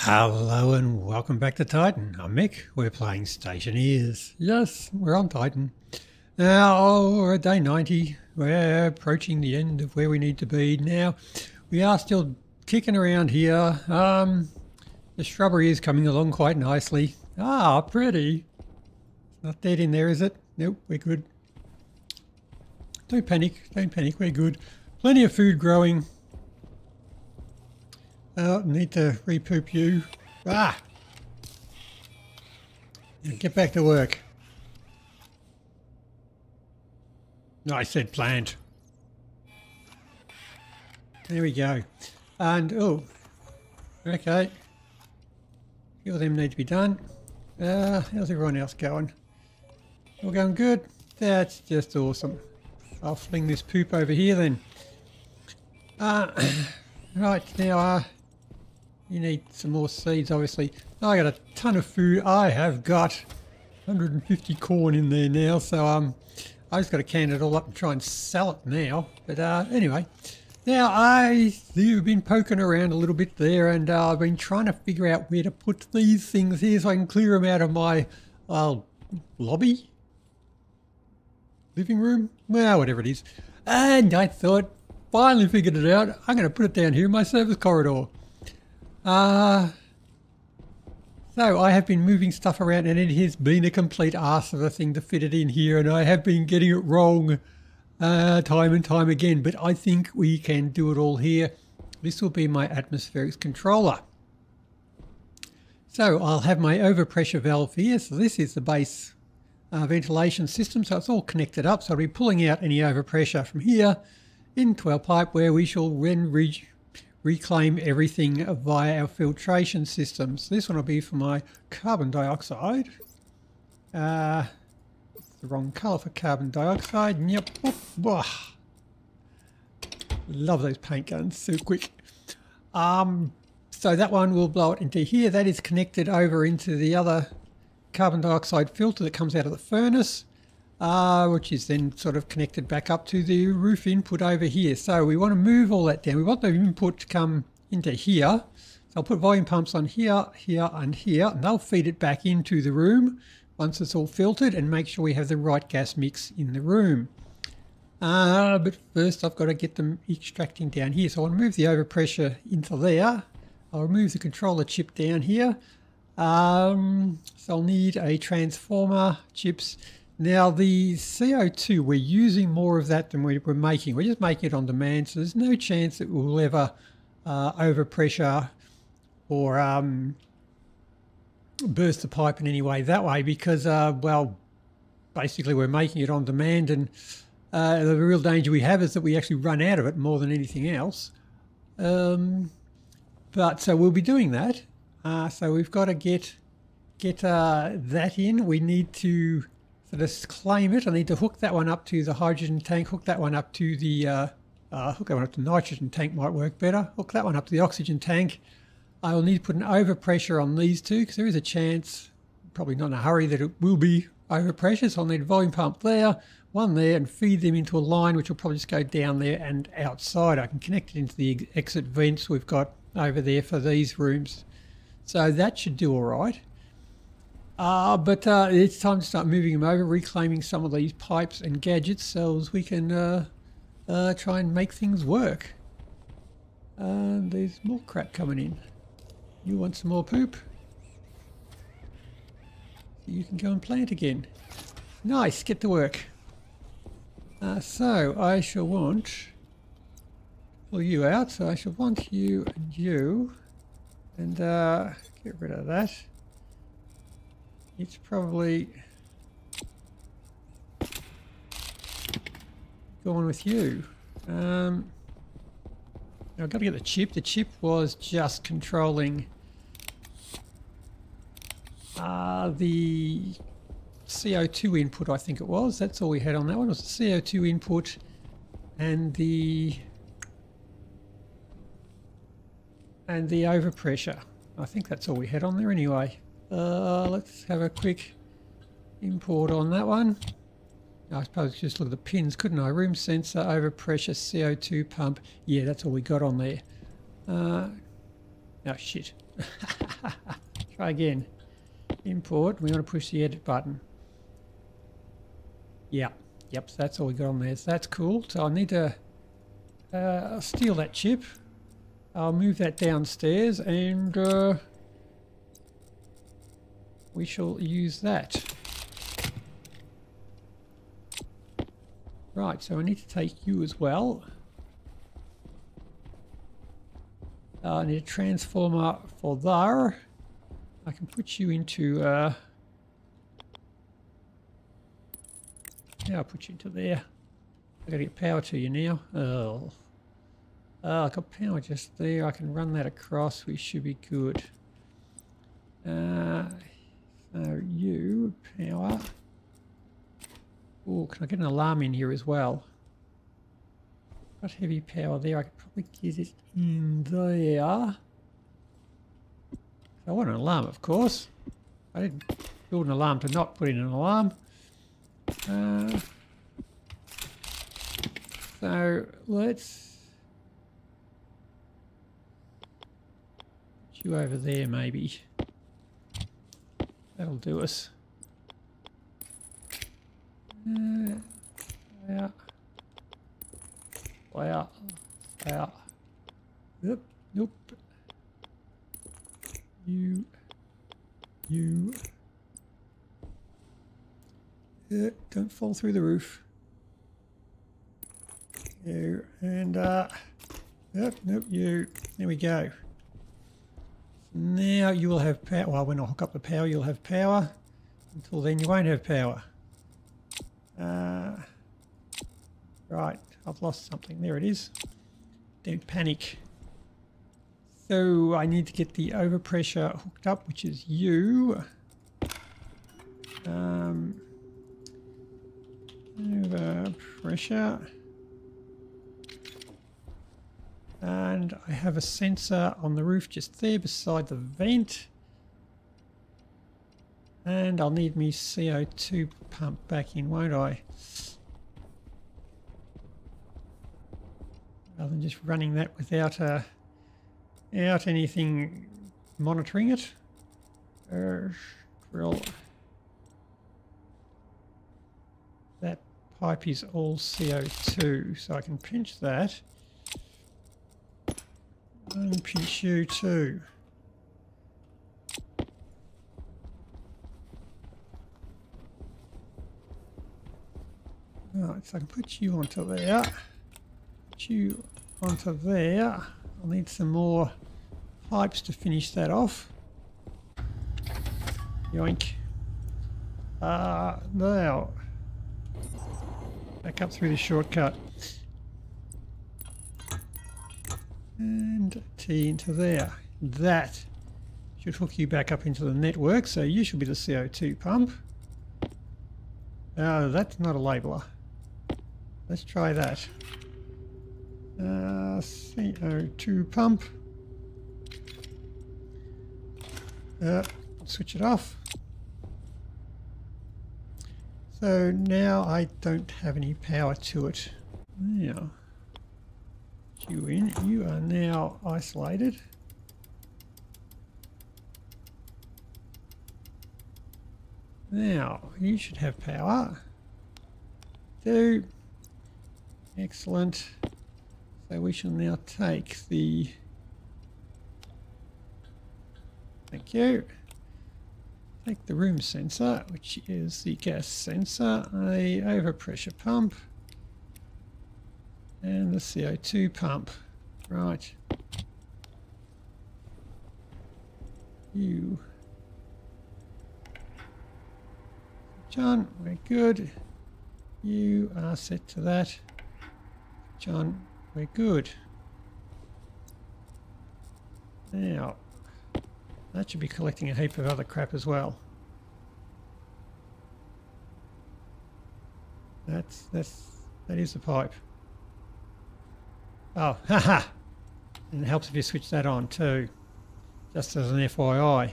Hello and welcome back to Titan. I'm Mick. We're playing Stationeers. Yes, we're on Titan. Now, we're at day 90. We're approaching the end of where we need to be. Now, we are still kicking around here. The shrubbery is coming along quite nicely. Ah, pretty. It's not dead in there, is it? Nope, we're good. Don't panic. Don't panic. We're good. Plenty of food growing. Oh, need to repoop you. Ah! Now get back to work. No, I said plant. There we go. And, oh, okay. A few of them need to be done. How's everyone else going? All going good? That's just awesome. I'll fling this poop over here then. Right, now, you need some more seeds, obviously. I got a ton of food. I have got 150 corn in there now, so I just got to can it all up and try and sell it now. But anyway, now I see you've been poking around a little bit there, and I've been trying to figure out where to put these things here so I can clear them out of my lobby, living room, well, whatever it is. And I thought, finally figured it out. I'm going to put it down here in my service corridor. So I have been moving stuff around and it has been a complete arse of a thing to fit it in here, and I have been getting it wrong time and time again, but I think we can do it all here. This will be my atmospherics controller. So I'll have my overpressure valve here. So this is the base ventilation system, so it's all connected up. So I'll be pulling out any overpressure from here into our pipe, where we shall then reclaim everything via our filtration systems. This one will be for my carbon dioxide. It's the wrong colour for carbon dioxide. Yep. Oh, love those paint guns, so quick. So that one will blow it into here. That is connected over into the other carbon dioxide filter that comes out of the furnace, which is then sort of connected back up to the roof input over here. So we want to move all that down. We want the input to come into here. So I'll put volume pumps on here, here and here, and they'll feed it back into the room once it's all filtered, and make sure we have the right gas mix in the room. But first I've got to get them extracting down here. So I'll move the overpressure into there. I'll remove the controller chip down here. So I'll need a transformer, chips. Now the CO2, we're using more of that than we're making. We're just making it on demand, so there's no chance that we'll ever overpressure or burst the pipe in any way that way, because, well, basically we're making it on demand, and the real danger we have is that we actually run out of it more than anything else. But so we'll be doing that. So we've got to get that in. We need to sort of claim it. I need to hook that one up to the hydrogen tank, hook that one up to the hook that one up to the nitrogen tank might work better. Hook that one up to the oxygen tank. I will need to put an overpressure on these two, because there is a chance, probably not in a hurry, that it will be overpressure. So I'll need a volume pump there, one there, and feed them into a line which will probably just go down there and outside. I can connect it into the exit vents we've got over there for these rooms. So that should do all right. But it's time to start moving them over, reclaiming some of these pipes and gadgets so as we can try and make things work. There's more crap coming in. You want some more poop? You can go and plant again. Nice, get to work. So I shall want, pull you out, so I shall want you and you, and get rid of that. It's probably going with you. I've got to get the chip. The chip was just controlling the CO2 input, I think it was. That's all we had on that one, was the CO2 input and the overpressure. I think that's all we had on there anyway. Let's have a quick import on that one. I suppose just look at the pins, couldn't I? Room sensor, overpressure, CO2 pump. Yeah, that's all we got on there. Oh, shit. Try again. Import. We want to push the edit button. Yeah. Yep. So that's all we got on there. So that's cool. So I need to steal that chip. I'll move that downstairs and we shall use that. Right, so I need to take you as well. I need a transformer for there. I can put you into... yeah, I'll put you into there. I've got to get power to you now. Oh. I've got power just there. I can run that across. We should be good. So you, power. Oh, can I get an alarm in here as well? Got heavy power there. I could probably get it in there. I want an alarm, of course. I didn't build an alarm to not put in an alarm. So let's put you over there, maybe. That'll do us. Yeah. Wow. Wow. Yep. Nope. You. Don't fall through the roof. You and yep. Nope. You. There we go. Now you will have power. Well, when I hook up the power, you'll have power. Until then, you won't have power. Right, I've lost something. There it is. Don't panic. So I need to get the overpressure hooked up, which is you. Overpressure. And I have a sensor on the roof just there beside the vent. And I'll need me CO2 pump back in, won't I? Rather than just running that without anything monitoring it. Drill. That pipe is all CO2, so I can pinch that. And pinch you too. Right, so I can put you onto there. Put you onto there. I'll need some more pipes to finish that off. Yoink. Now, back up through the shortcut. And T into there. That should hook you back up into the network, so you should be the CO2 pump. That's not a labeler. Let's try that. CO2 pump. Switch it off. So now I don't have any power to it. Now, you in. You are now isolated. Now, you should have power. Do. Excellent. So we shall now take the... Thank you. Take the room sensor, which is the gas sensor, a overpressure pump, and the CO2 pump. Right. You. John, we're good. You are set to that. John, we're good. Now, that should be collecting a heap of other crap as well. That is the pipe. Oh, haha! And it helps if you switch that on too, just as an FYI.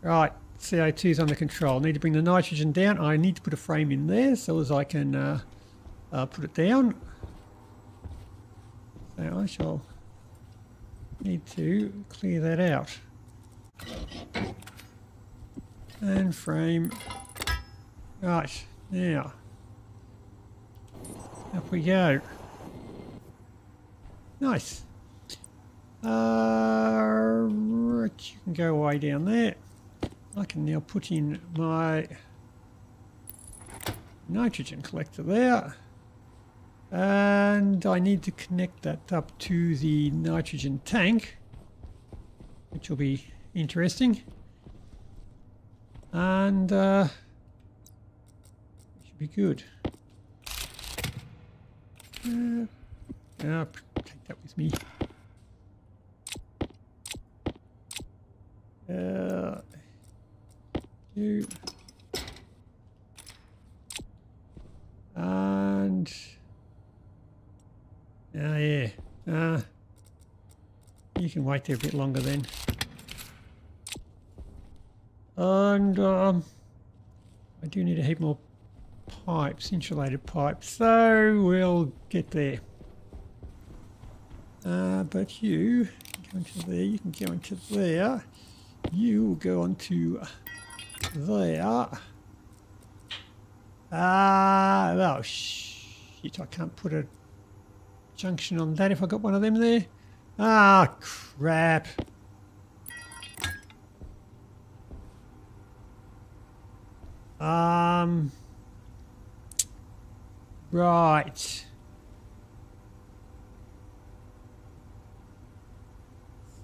Right, CO2's under control. Need to bring the nitrogen down. I need to put a frame in there so as I can put it down. So I shall need to clear that out. And frame. Right, now. Up we go. Nice. Right, you can go way down there. I can now put in my nitrogen collector there. And I need to connect that up to the nitrogen tank, which will be interesting. And should be good. I'll take that with me. You. And yeah. You can wait there a bit longer then. And I do need a heap more pipes, insulated pipes, so we'll get there. But you can go into there, you can go into there, you will go onto there. Oh shit, I can't put a junction on that if I got one of them there. Ah, crap. Right.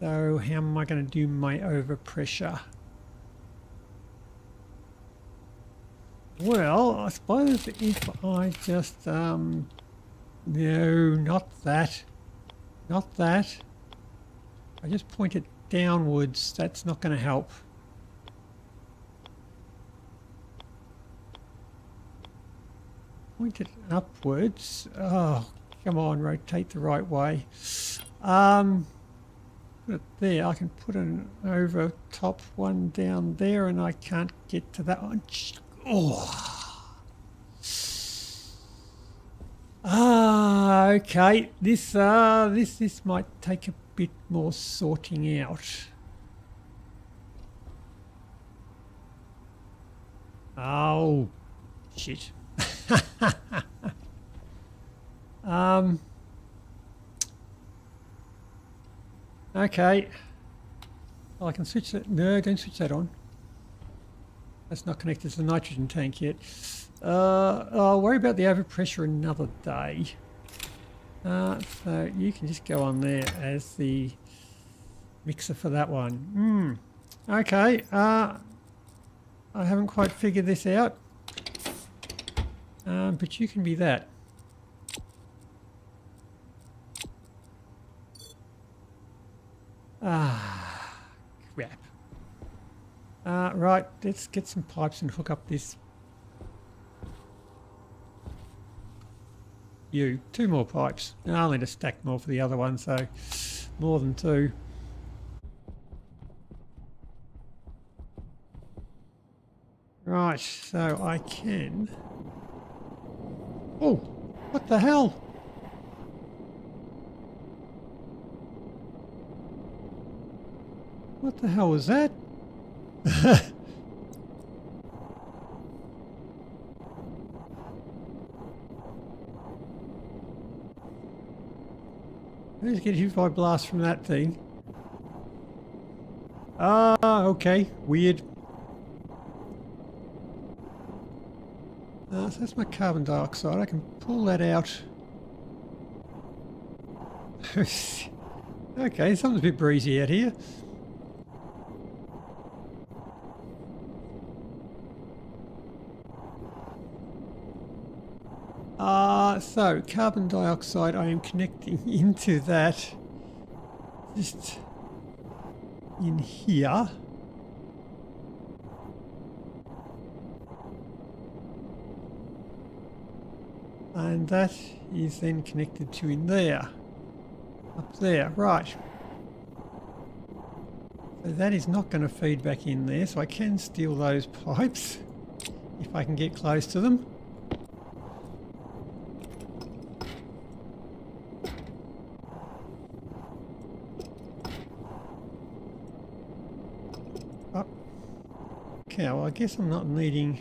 So how am I going to do my overpressure? Well, I suppose if I just, no, not that. Not that. I just point it downwards. That's not going to help. Point it upwards. Oh, come on, rotate the right way. Put it there. I can put an over top one down there, and I can't get to that one. Oh. Okay. This might take a bit more sorting out. Oh, shit. Okay. Well, I can switch that. No, don't switch that on. That's not connected to the nitrogen tank yet. I'll worry about the overpressure another day. So you can just go on there as the mixer for that one. Okay. I haven't quite figured this out. But you can be that. Crap. Right, let's get some pipes and hook up this. Two more pipes. I'll need a stack more for the other one, so more than two. Right, so I can... Oh, what the hell? What the hell was that? Let's get hit by a blast from that thing. Okay, weird. So that's my carbon dioxide. I can pull that out. Okay, something's a bit breezy out here. So carbon dioxide, I am connecting into that just in here. And that is then connected to in there. Up there, right. So that is not going to feed back in there, so I can steal those pipes if I can get close to them. Oh. Okay, well I guess I'm not needing...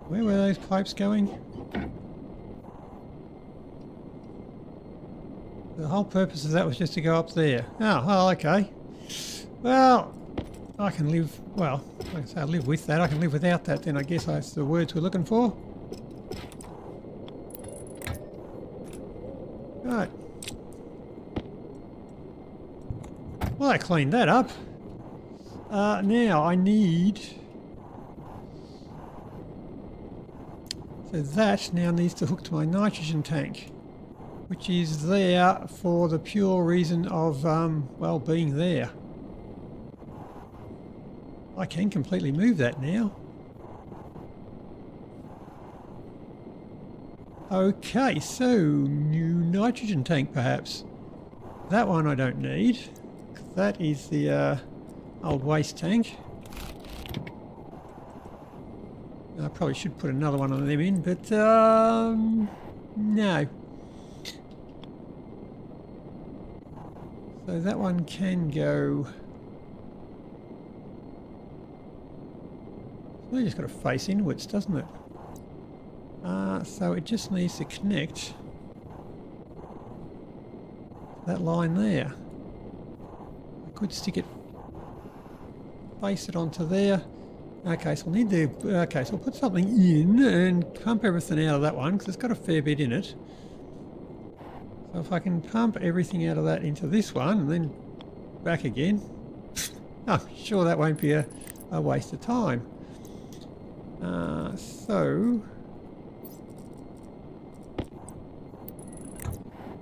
Where were those pipes going? The whole purpose of that was just to go up there. Oh, well, okay. Well, I can live... Well, like I say, I live with that. I can live without that then. I guess that's the words we're looking for. Right. Well, I cleaned that up. Now I need... So that now needs to hook to my nitrogen tank, which is there for the pure reason of, well, being there. I can completely move that now. Okay, so new nitrogen tank perhaps. That one I don't need. That is the old waste tank. I probably should put another one of them in, but no. So that one can go. Well, just got to face inwards, doesn't it? So it just needs to connect that line there. I could stick it, face it onto there. Okay, so we'll need to. Okay, so we'll put something in and pump everything out of that one because it's got a fair bit in it. So if I can pump everything out of that into this one and then back again, I'm sure that won't be a waste of time. So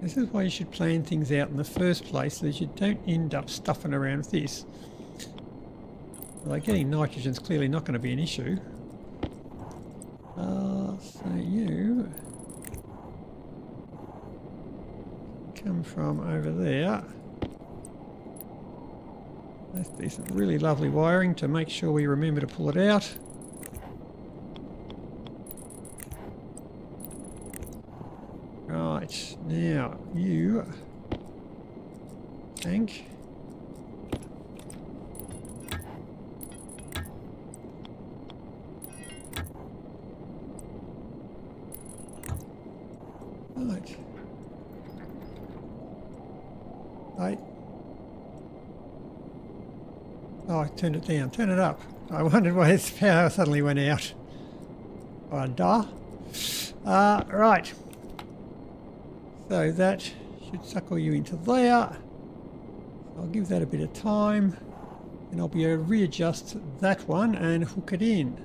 this is why you should plan things out in the first place, so that you don't end up stuffing around with this. Like getting nitrogen is clearly not going to be an issue. So you come from over there. That's decent, really lovely wiring to make sure we remember to pull it out. Right, now you tank. Right. Right. Oh, I turned it down. Turn it up. I wondered why its power suddenly went out. Right. So that should suckle you into there. I'll give that a bit of time. And I'll be able to readjust that one and hook it in.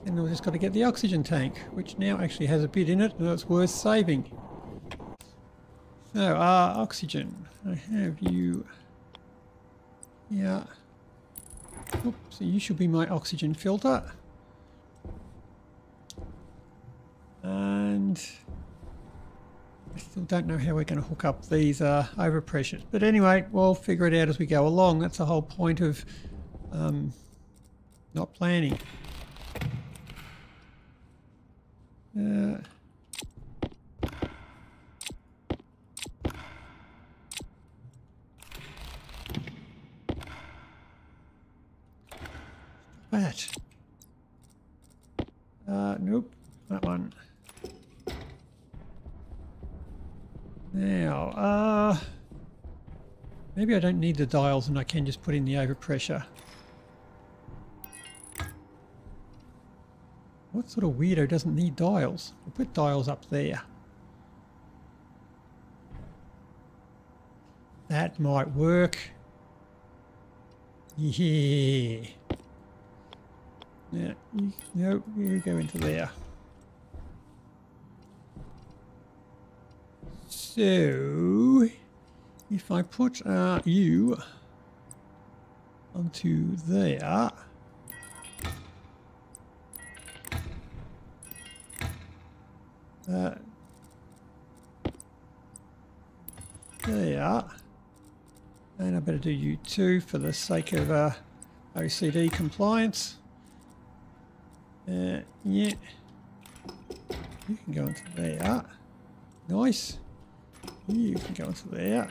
And we've just got to get the oxygen tank, which now actually has a bit in it, and it's worth saving. So, oxygen. I have you... Yeah. Oops, so you should be my oxygen filter. And... I still don't know how we're going to hook up these overpressures. But anyway, we'll figure it out as we go along. That's the whole point of not planning. That. Nope, that one. Now, maybe I don't need the dials and I can just put in the overpressure. What sort of weirdo doesn't need dials? We'll put dials up there. That might work. Yeah. Yeah, no, you go into there. So, if I put you onto there, there, and I better do you too for the sake of OCD compliance. Yeah, you can go into there. Nice. You can go into there.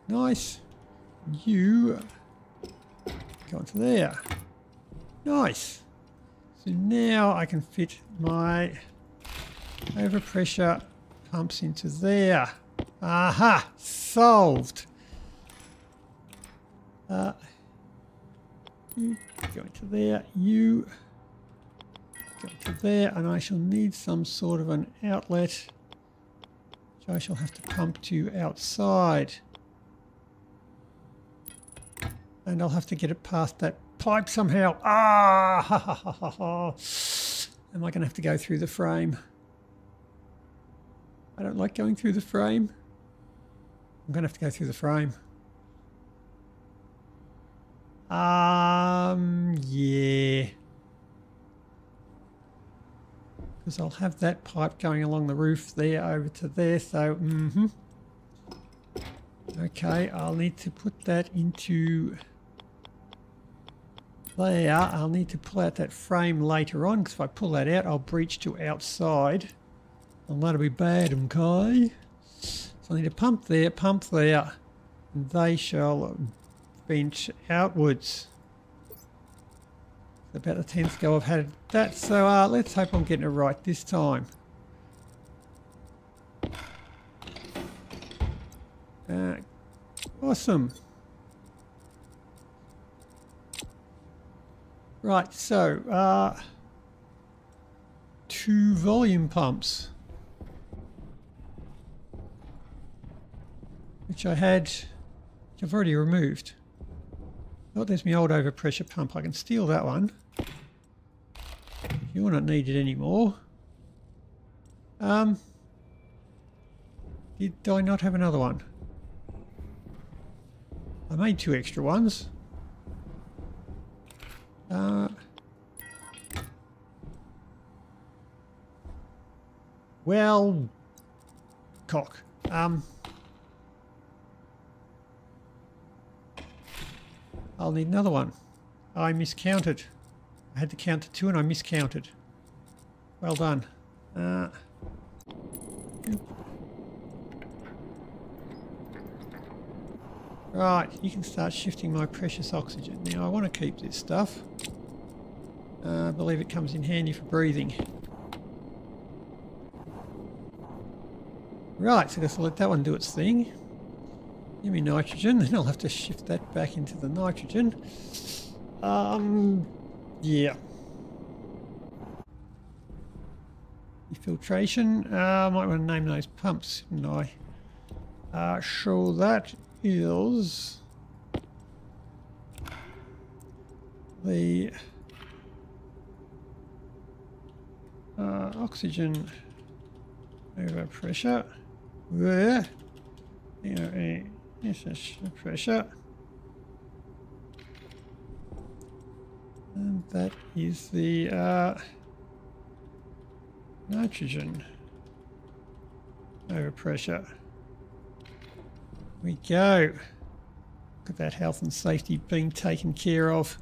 Nice. You Go into there. Nice. So now I can fit my overpressure pumps into there. Aha! Solved. You go into there. You go into there, and I shall need some sort of an outlet, which I shall have to pump to outside. And I'll have to get it past that pipe somehow. Ah! Ha, ha, ha, ha, ha. Am I going to have to go through the frame? I don't like going through the frame. I'm going to have to go through the frame. Yeah. Because I'll have that pipe going along the roof there over to there, so, Okay, I'll need to put that into there. I'll need to pull out that frame later on, because if I pull that out, I'll breach to outside. And that'll be bad, okay? So I need a pump there, and they shall bench outwards. About the 10th go I've had that, so let's hope I'm getting it right this time. Awesome. Right, so 2 volume pumps, which I've already removed. Oh, there's my old overpressure pump. I can steal that one. You're not needed anymore. Did I not have another one? I made 2 extra ones. Well, cock. I'll need another one. I miscounted. I had to count to 2 and I miscounted. Well done. Right, you can start shifting my precious oxygen. Now I want to keep this stuff. I believe it comes in handy for breathing. Right, so let's let that one do its thing. Give me nitrogen, then I'll have to shift that back into the nitrogen. Yeah. Filtration. I might want to name those pumps, shouldn't I? So that is the oxygen overpressure. There. This is the pressure. And that is the nitrogen overpressure. We go. Look at that health and safety being taken care of.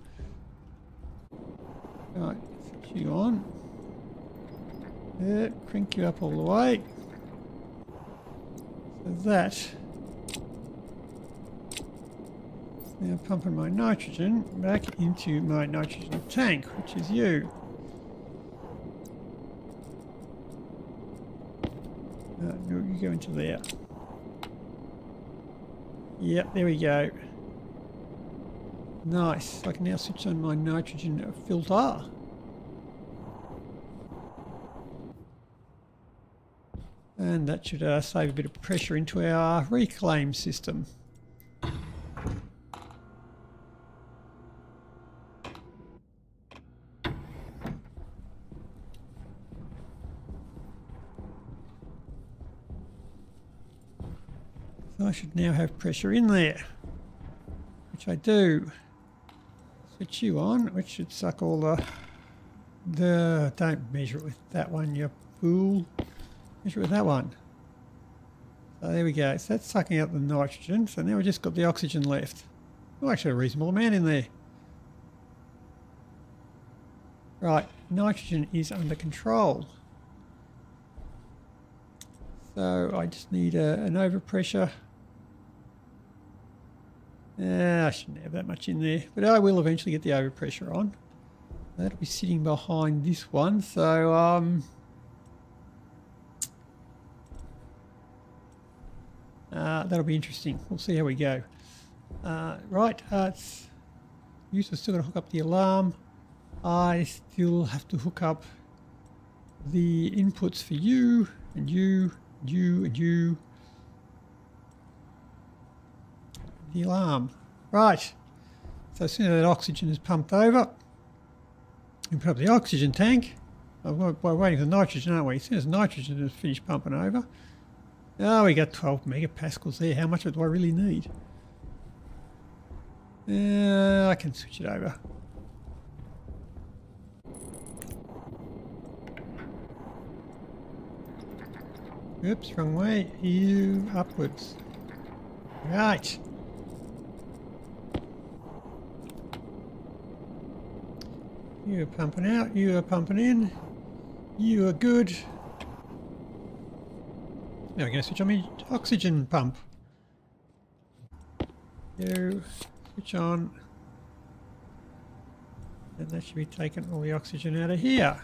Right, switch you on. Yeah, crank you up all the way. So that. Now pumping my nitrogen back into my nitrogen tank, which is you. You go into there. Yep, there we go. Nice. I can now switch on my nitrogen filter. And that should save a bit of pressure into our reclaim system. So I should now have pressure in there, which I do. Switch you on, which should suck all the don't measure it with that one, you fool. Measure it with that one. So there we go. So that's sucking out the nitrogen. So now we've just got the oxygen left. Oh, actually a reasonable amount in there. Right, nitrogen is under control. So I just need an overpressure I shouldn't have that much in there, but I will eventually get the overpressure on. That'll be sitting behind this one, so that'll be interesting. We'll see how we go. Right, user's still got to hook up the alarm. I still have to hook up the inputs for you, and you, and you. The alarm. Right. So as soon as that oxygen is pumped over, we put up the oxygen tank. We're waiting for nitrogen, aren't we? As soon as nitrogen is finished pumping over. Oh, we got 12 megapascals there. How much do I really need? I can switch it over. Oops, wrong way. You upwards. Right. You are pumping out, you are pumping in. You are good. Now we're going to switch on my oxygen pump. You switch on. And that should be taking all the oxygen out of here.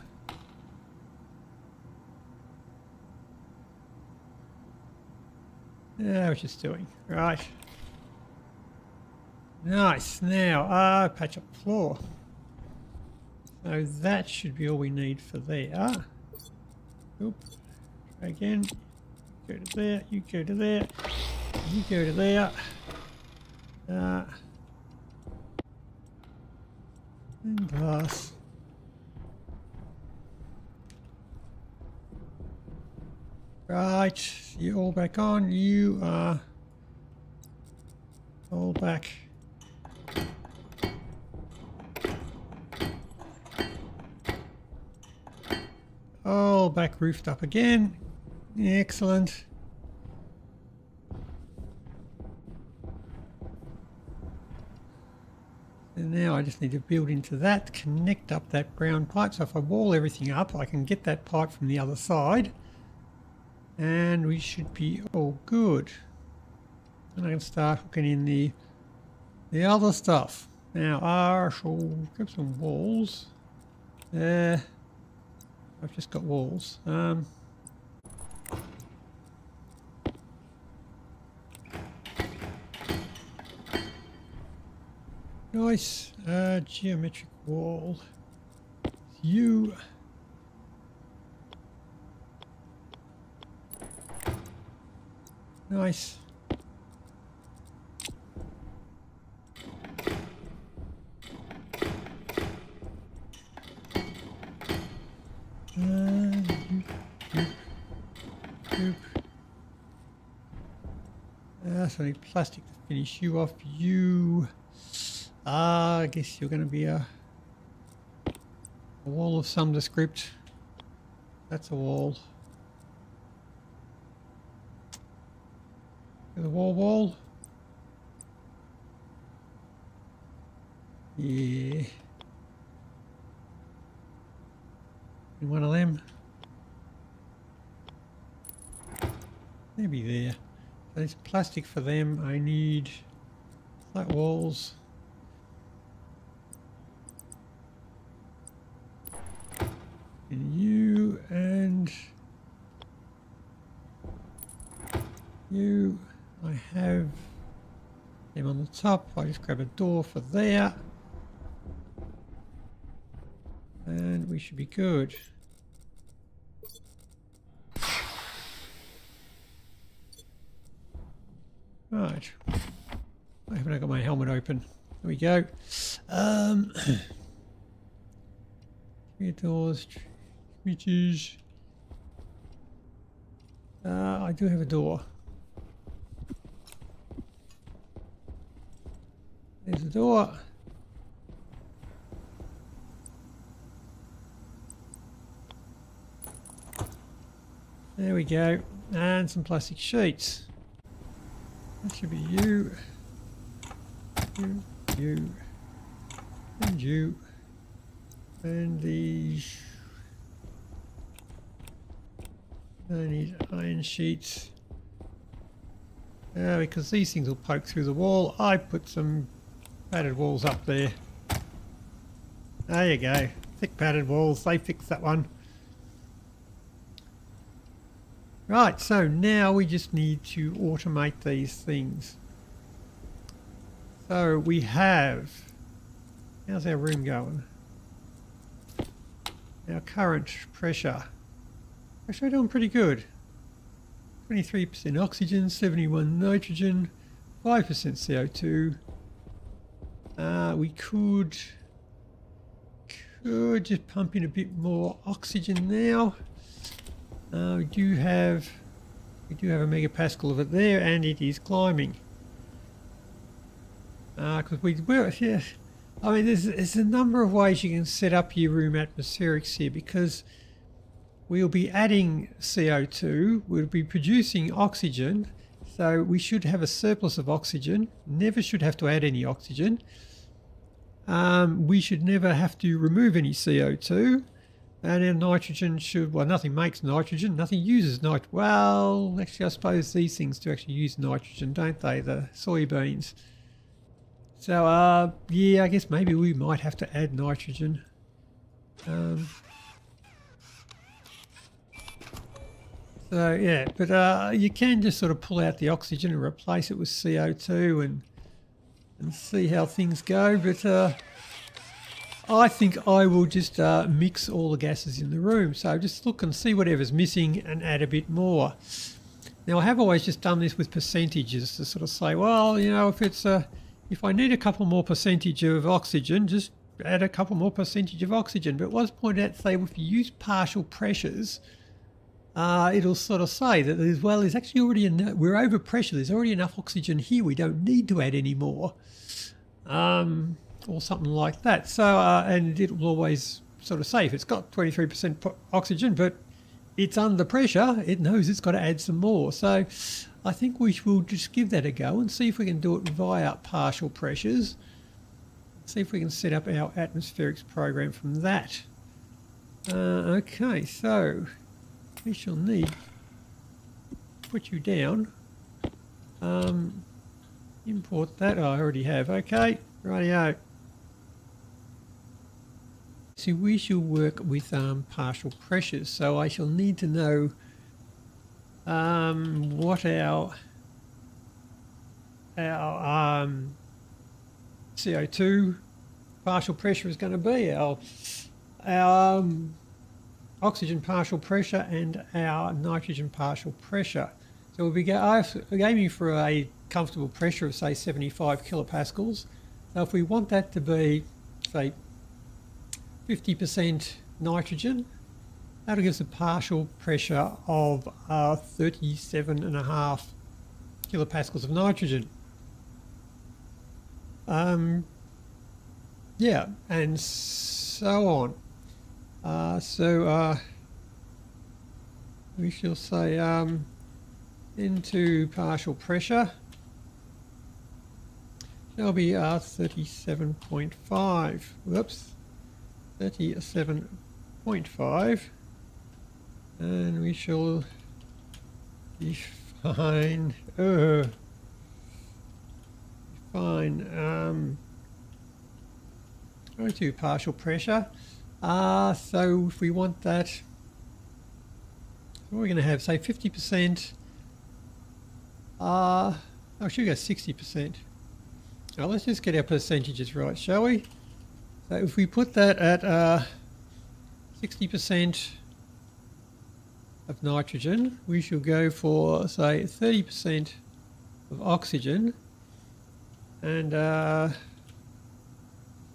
Yeah, which it's doing. Right. Nice. Now, patch up the floor. So that should be all we need for there. Oop. Try again. Go to there. You go to there. You go to there. And glass. Right. You're all back on. You are all back. All back roofed up again. Excellent. And now I just need to build into that, connect up that brown pipe. So if I wall everything up, I can get that pipe from the other side. And we should be all good. And I can start hooking in the other stuff. Now I shall grab some walls. I've just got walls. Nice geometric wall. You. Nice. So I need plastic to finish you off. You. I guess you're going to be a wall of some descript. That's a wall. The wall. Yeah. In one of them. Maybe there. There's plastic for them. I need flat walls. And you and you. I have them on the top. I just grab a door for there. And we should be good. Right. I haven't got my helmet open. There we go. Three doors, switches. I do have a door. There's the door. There we go. And some plastic sheets. That should be you, and you, and these. I need iron sheets. because these things will poke through the wall. I put some padded walls up there. There you go. Thick padded walls. They fixed that one. Right, so now we just need to automate these things. So we have... How's our room going? Our current pressure. Actually, we're doing pretty good. 23% oxygen, 71 nitrogen, 5% CO2. We could just pump in a bit more oxygen now. We do have a megapascal of it there, and it is climbing. Because yeah. I mean, there's a number of ways you can set up your room atmospherics here, because we'll be adding CO2, we'll be producing oxygen, so we should have a surplus of oxygen, never should have to add any oxygen. We should never have to remove any CO2, and our nitrogen should, well, nothing makes nitrogen, nothing uses nitrogen. Well, actually I suppose these things do actually use nitrogen, don't they, the soybeans. So, yeah, I guess maybe we might have to add nitrogen. So, yeah, but you can just sort of pull out the oxygen and replace it with CO2 and see how things go. But I think I will just mix all the gases in the room. So just look and see whatever's missing and add a bit more. Now, I have always just done this with percentages to sort of say, well, you know, if I need a couple more percentage of oxygen, just add a couple more percentage of oxygen. But it was pointed out to say, if you use partial pressures, it'll sort of say that there's actually already we're over pressure. There's already enough oxygen here. We don't need to add any more, or something like that. So, and it will always sort of say if it's got 23% oxygen, but it's under pressure, it knows it's got to add some more. So I think we will just give that a go and see if we can do it via partial pressures. See if we can set up our atmospherics program from that. Okay, so we shall need to put you down. Import that. Oh, I already have. Okay, rightio. So we shall work with partial pressures. So I shall need to know what our CO2 partial pressure is going to be, our oxygen partial pressure and our nitrogen partial pressure. So we'll be aiming for a comfortable pressure of say 75 kilopascals. So if we want that to be say 50% nitrogen, that'll give us a partial pressure of 37.5 kilopascals of nitrogen. Yeah, and so on. We shall say into partial pressure shall be 37.5. Whoops, 37.5. And we shall define go to partial pressure. So if we want that, we're going to have say 50%. I should go 60%. Now let's just get our percentages right, shall we? So if we put that at 60% of nitrogen, we shall go for say 30% of oxygen, and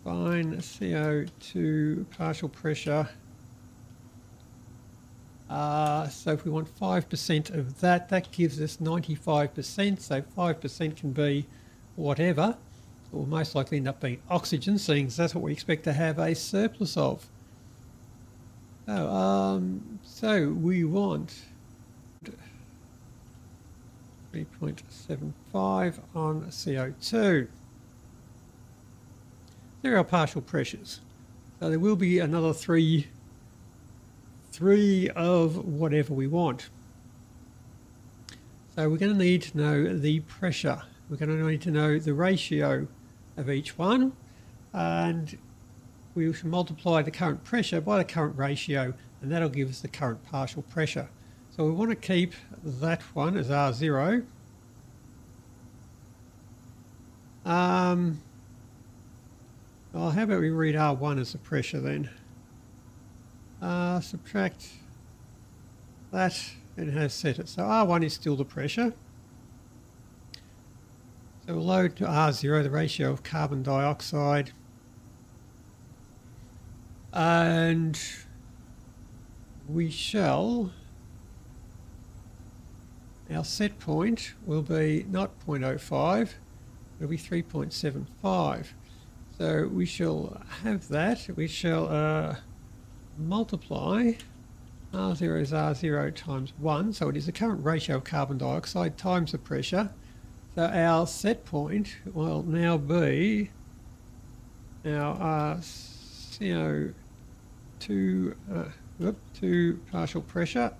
fine CO2 partial pressure. So if we want 5% of that, that gives us 95%. So 5% can be whatever. It will most likely end up being oxygen, seeing as that's what we expect to have a surplus of. So we want 3.75 on CO2. There are partial pressures. So there will be another three of whatever we want. So we're going to need to know the pressure. We're going to need to know the ratio of each one, and we should multiply the current pressure by the current ratio, and that'll give us the current partial pressure. So we want to keep that one as R0. Well, how about we read R1 as the pressure then? Subtract that, and it has set it. So R1 is still the pressure. So we'll load to R0, the ratio of carbon dioxide. And we shall, our set point will be not 0.05, it'll be 3.75. So we shall have that. We shall multiply R0 is R0 times 1. So it is the current ratio of carbon dioxide times the pressure. So our set point will now be our CO2 to partial pressure.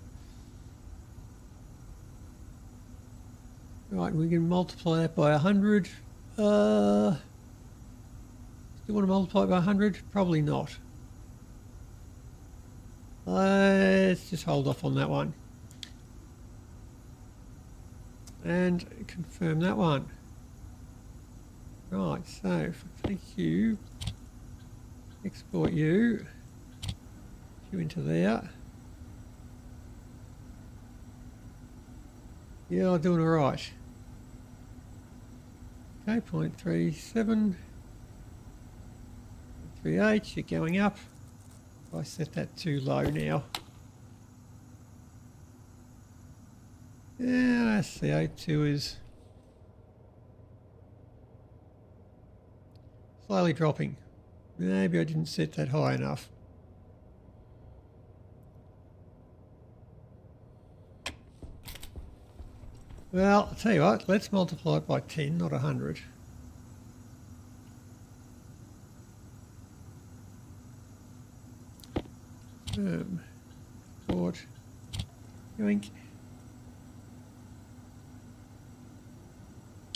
Right, we can multiply that by 100. Do you want to multiply it by 100? Probably not. Let's just hold off on that one. And confirm that one. Right, so if I take you, export you into there. Yeah, I'm doing all right. Okay, 0.37. 38, you're going up. I set that too low now. Yeah, CO2 is slowly dropping. Maybe I didn't set that high enough. Well, I'll tell you what, let's multiply it by 10, not 100. Export, yoink.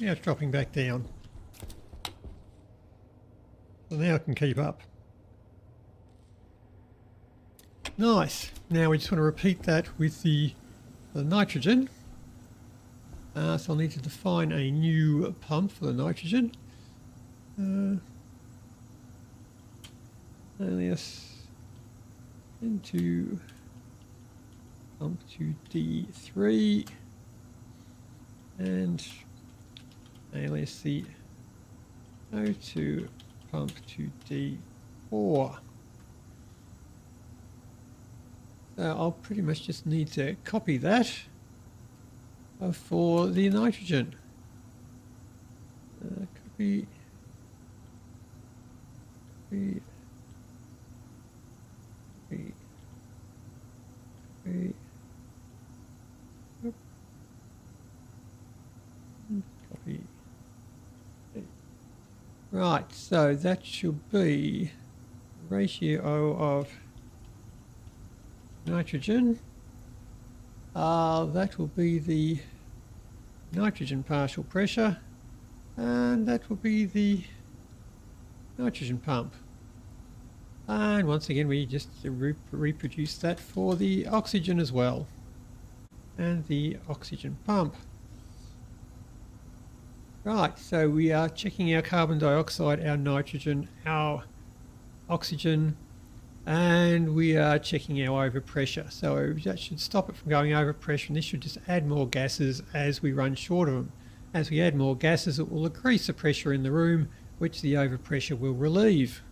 Now it's dropping back down. So now I can keep up. Nice. Now we just want to repeat that with the nitrogen. So I'll need to define a new pump for the nitrogen. Alias into pump to D3 and alias the O2 pump to D4. So I'll pretty much just need to copy that for the nitrogen. Copy. Copy. Right, so that should be ratio of nitrogen. That will be the nitrogen partial pressure, and that will be the nitrogen pump. And once again, we just reproduce that for the oxygen as well, and the oxygen pump. Right, so we are checking our carbon dioxide, our nitrogen, our oxygen, and we are checking our overpressure. So that should stop it from going overpressure, and this should just add more gases as we run short of them. As we add more gases, it will increase the pressure in the room, which the overpressure will relieve.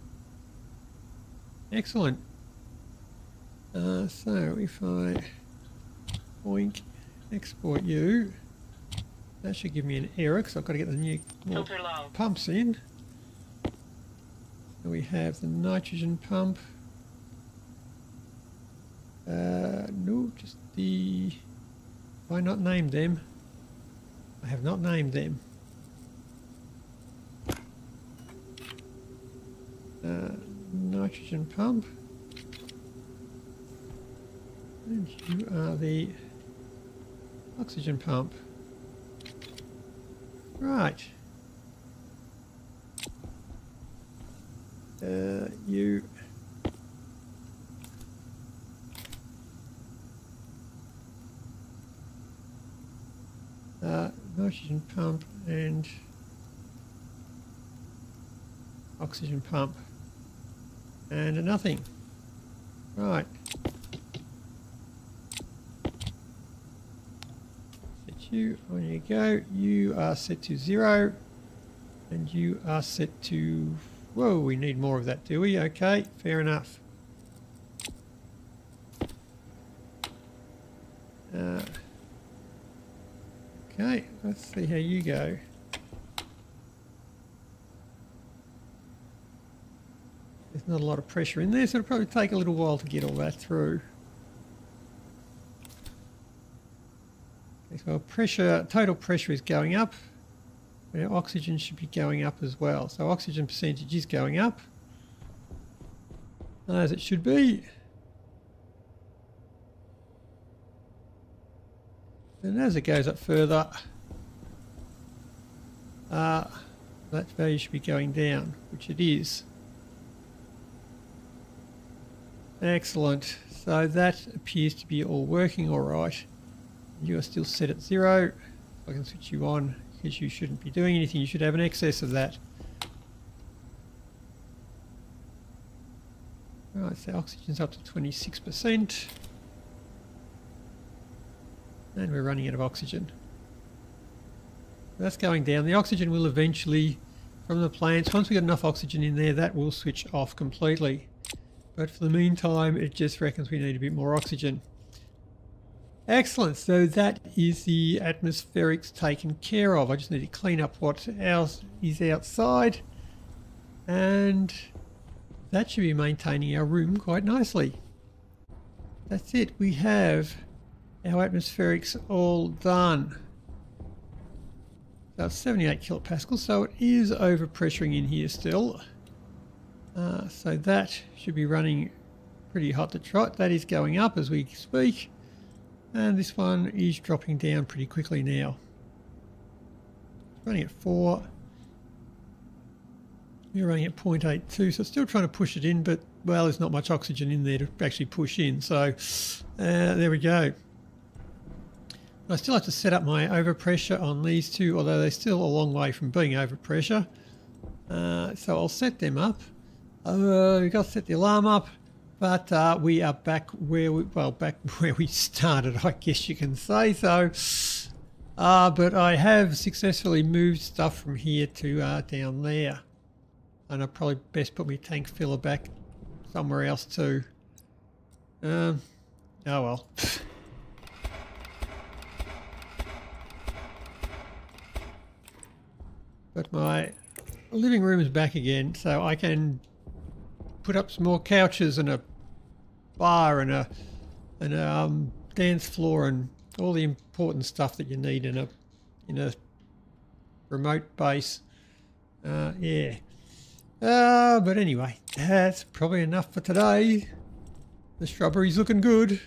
Excellent. So if I boink, export you, that should give me an error because I've got to get the new pumps in. So we have the nitrogen pump. No, just the... Have I not named them? I have not named them. Nitrogen pump. And you are the oxygen pump. Right. You. Nitrogen pump and oxygen pump. And a nothing. Right. Set you, on you go. You are set to 0. And you are set to... Whoa, we need more of that, do we? Okay, fair enough. Okay, let's see how you go. There's not a lot of pressure in there, so it'll probably take a little while to get all that through. Okay, so pressure, total pressure is going up. Our oxygen should be going up as well. So oxygen percentage is going up, as it should be. And as it goes up further, that value should be going down, which it is. Excellent. So that appears to be all working all right. You are still set at 0. I can switch you on because you shouldn't be doing anything. You should have an excess of that. Right, so oxygen's up to 26%. And we're running out of oxygen. That's going down. The oxygen will eventually, from the plants, once we get enough oxygen in there, that will switch off completely. But for the meantime, it just reckons we need a bit more oxygen. Excellent. So that is the atmospherics taken care of. I just need to clean up what else is outside. And that should be maintaining our room quite nicely. That's it. We have our atmospherics all done. So it's 78 kilopascals, so it is overpressuring in here still. So that should be running pretty hot to trot. That is going up as we speak. And this one is dropping down pretty quickly now. It's running at 4. We're running at 0.82, so it's still trying to push it in, but, well, there's not much oxygen in there to actually push in. So there we go. I still have to set up my overpressure on these two, although they're still a long way from being overpressure. So I'll set them up. We've got to set the alarm up, but we are back where we started, I guess you can say. So, but I have successfully moved stuff from here to down there, and I probably best put my tank filler back somewhere else too. Oh well. But my living room is back again, so I can put up some more couches and a bar and a dance floor and all the important stuff that you need in a remote base. Yeah. But anyway, that's probably enough for today. The shrubbery's looking good.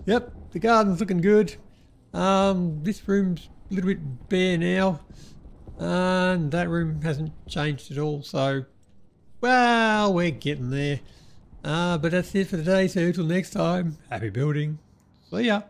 Yep, the garden's looking good. This room's a little bit bare now, and that room hasn't changed at all, so, well, we're getting there. But that's it for today, so until next time, happy building. See ya.